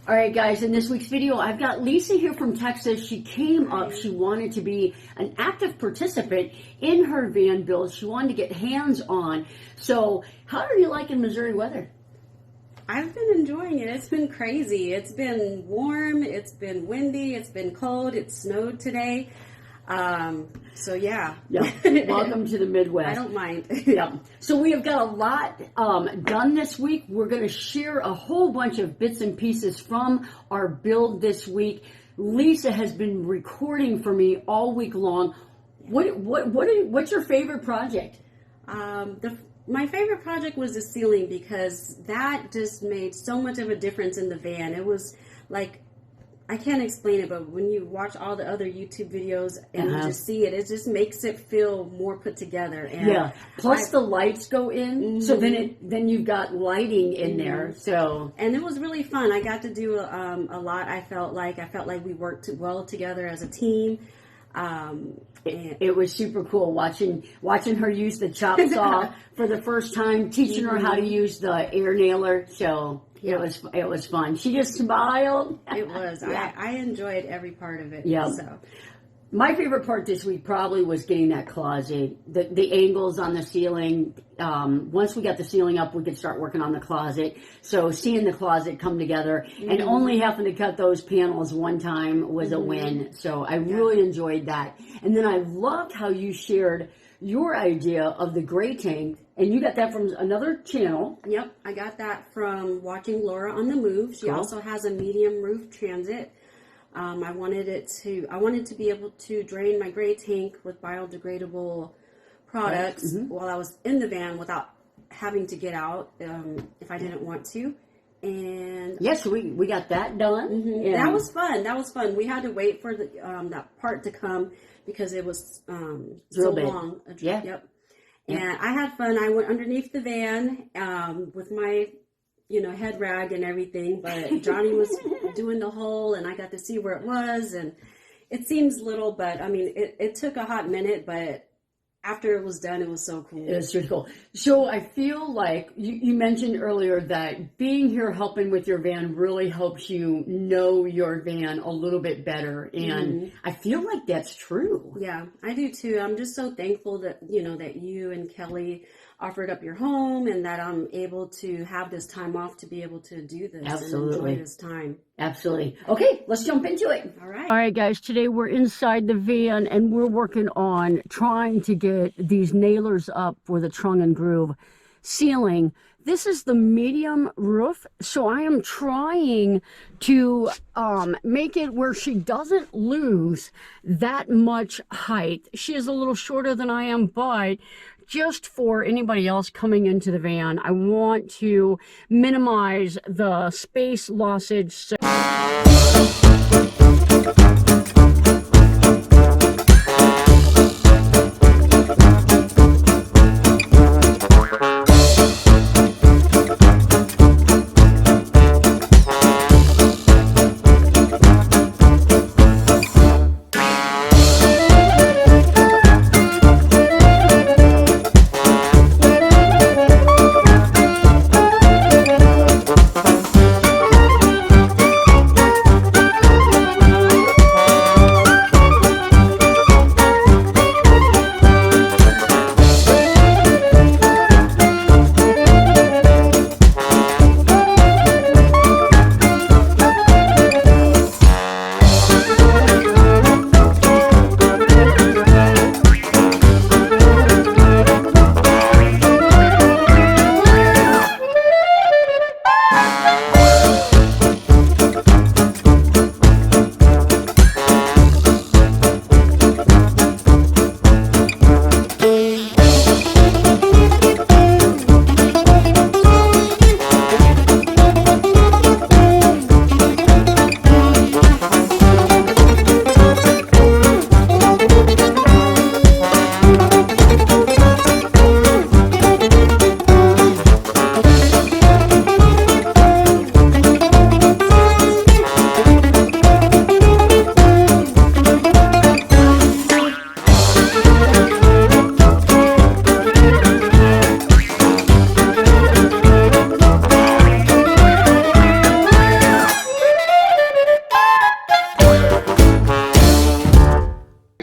All right, guys, in this week's video, I've got Lisa here from Texas. She came up, she wanted to be an active participant in her van build. She wanted to get hands-on. So, how are you liking Missouri weather? I've been enjoying it. It's been crazy. It's been warm, it's been windy, it's been cold, it snowed today. So yeah. Welcome to the Midwest. I don't mind. Yeah. So we have got a lot done this week. We're going to share a whole bunch of bits and pieces from our build this week. Lisa has been recording for me all week long. What's your favorite project? My favorite project was the ceiling because that just made so much of a difference in the van. It was like, I can't explain it, but when you watch all the other YouTube videos and you just see it, it just makes it feel more put together. And plus the lights go in, so then you've got lighting in there. So and it was really fun. I got to do a lot. I felt like we worked well together as a team. It was super cool watching her use the chop saw for the first time, teaching her how to use the air nailer. So it was fun. She just smiled. It was. I enjoyed every part of it. Yeah. So my favorite part this week probably was getting that closet, the angles on the ceiling. Once we got the ceiling up, we could start working on the closet. So seeing the closet come together and only having to cut those panels one time was a win. So I really enjoyed that. And then I loved how you shared your idea of the gray tank, and you got that from another channel. Yep, I got that from watching Laura on the Move. She also has a medium roof transit. I wanted to be able to drain my gray tank with biodegradable products while I was in the van without having to get out if I didn't want to. And yes, we got that done. Yeah. That was fun. We had to wait for the that part to come because it was so long. Yep. And I had fun. I went underneath the van with my head rag and everything, but Jonnie was doing the hole and I got to see where it was, and it seems little, but I mean it took a hot minute, but after it was done, it was so cool. It was really cool. So I feel like you mentioned earlier that being here helping with your van really helps you know your van a little bit better. And I feel like that's true. Yeah, I do too. I'm just so thankful that, that you and Kelly offered up your home and that I'm able to have this time off to be able to do this and enjoy this time. Absolutely. Okay, let's jump into it. All right. All right, guys, today we're inside the van and we're working on trying to get these nailers up for the trunk and groove ceiling. This is the medium roof, so I am trying to make it where she doesn't lose that much height. She is a little shorter than I am, but just for anybody else coming into the van, I want to minimize the space lossage.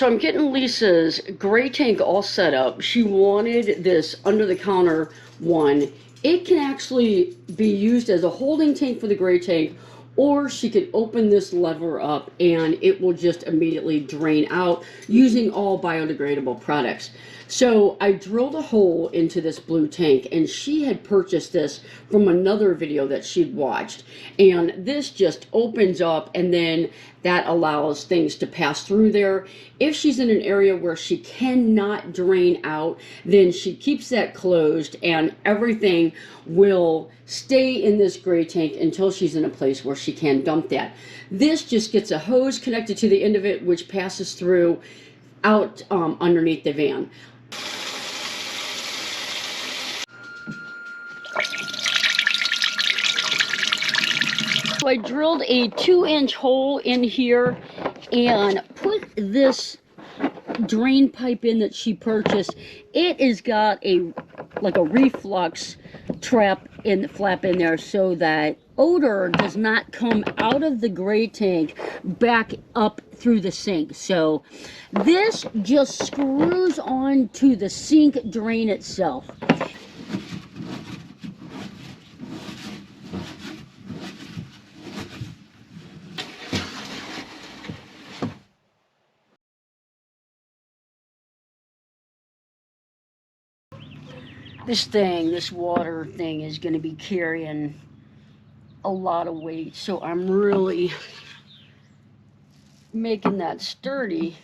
so I'm getting Lisa's gray tank all set up. She wanted this under-the-counter one. It can actually be used as a holding tank for the gray tank, or she could open this lever up and it will just immediately drain out using all biodegradable products. So I drilled a hole into this blue tank, and she had purchased this from another video that she'd watched. And this just opens up, and then that allows things to pass through there. If she's in an area where she cannot drain out, then she keeps that closed, and everything will stay in this gray tank until she's in a place where she can dump that. This just gets a hose connected to the end of it, which passes through out underneath the van. So I drilled a 2-inch hole in here and put this drain pipe in that she purchased. It has got a like a reflux trap in the flap in there, so that odor does not come out of the gray tank back up through the sink. So this just screws on to the sink drain itself. This water thing is going to be carrying a lot of weight, so I'm really making that sturdy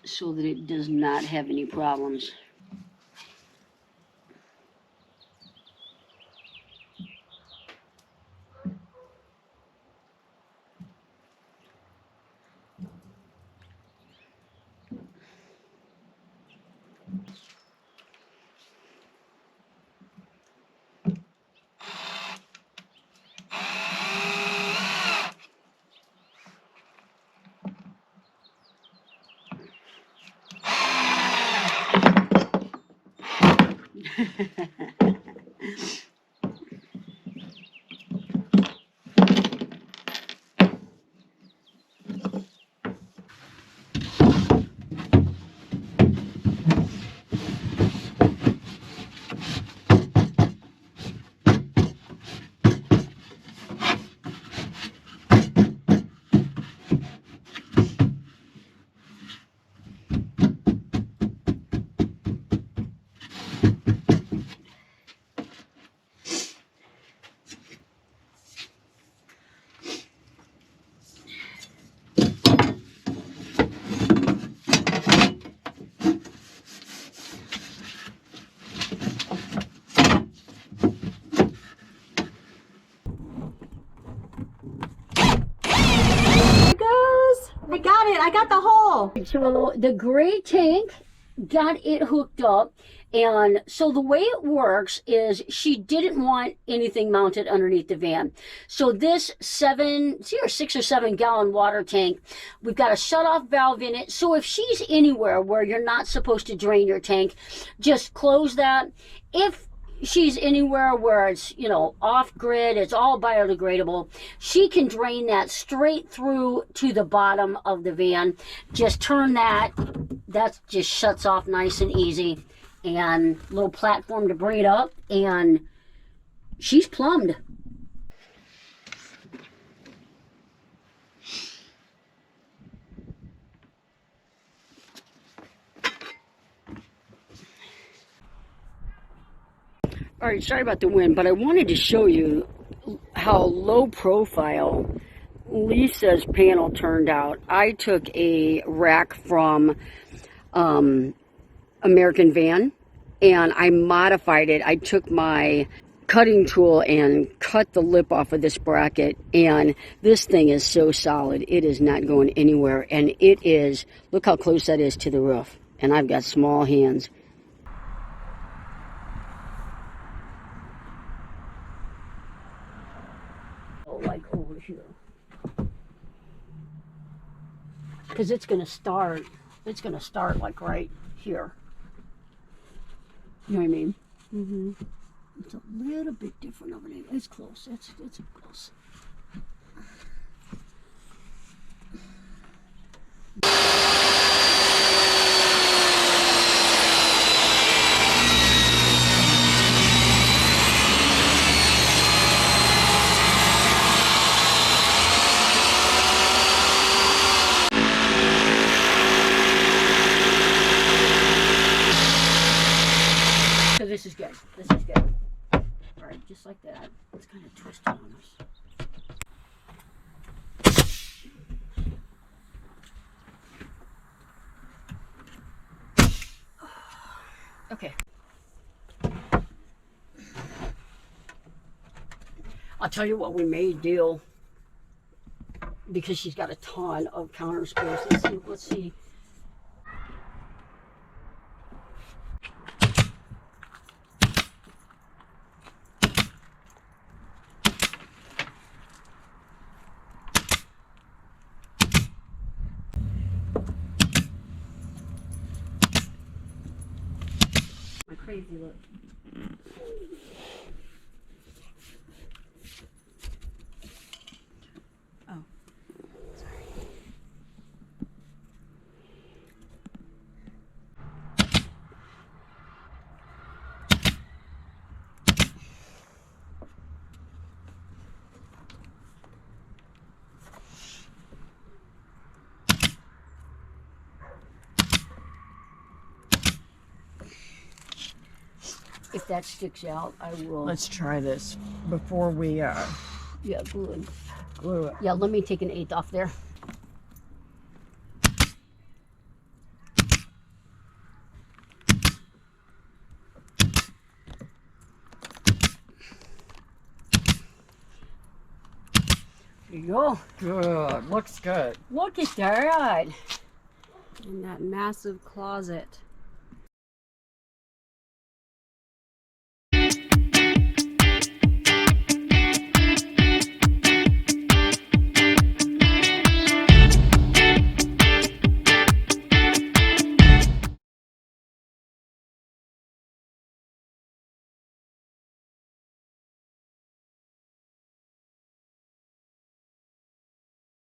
so that it does not have any problems. I got the hole. So the gray tank got it hooked up, and so the way it works is she didn't want anything mounted underneath the van. So this 6 or 7 gallon water tank, we've got a shut-off valve in it. So if she's anywhere where you're not supposed to drain your tank, just close that. If she's anywhere where it's, you know, off grid, it's all biodegradable, she can drain that straight through to the bottom of the van. Just turn that just shuts off nice and easy, and little platform to bring it up, and she's plumbed. All right, sorry about the wind, but I wanted to show you how low profile Lisa's panel turned out. I took a rack from American Van, and I modified it. I took my cutting tool and cut the lip off of this bracket, and this thing is so solid. It is not going anywhere, and it is, look how close that is to the roof, and I've got small hands. Like over here, because it's going to start like right here. You know what I mean? Mm-hmm. It's a little bit different over there. It's close. It's close. is good. This is good. All right, just like that. It's kind of twisted on us. Okay. I'll tell you what we may do, because she's got a ton of counter space. Let's see. My crazy look. Oh, sorry. If that sticks out, I will. Let's try this before we Yeah, glue it. glue it. Yeah, let me take an 1/8 off there. There you go. Good. Looks good. Look at that. In that massive closet.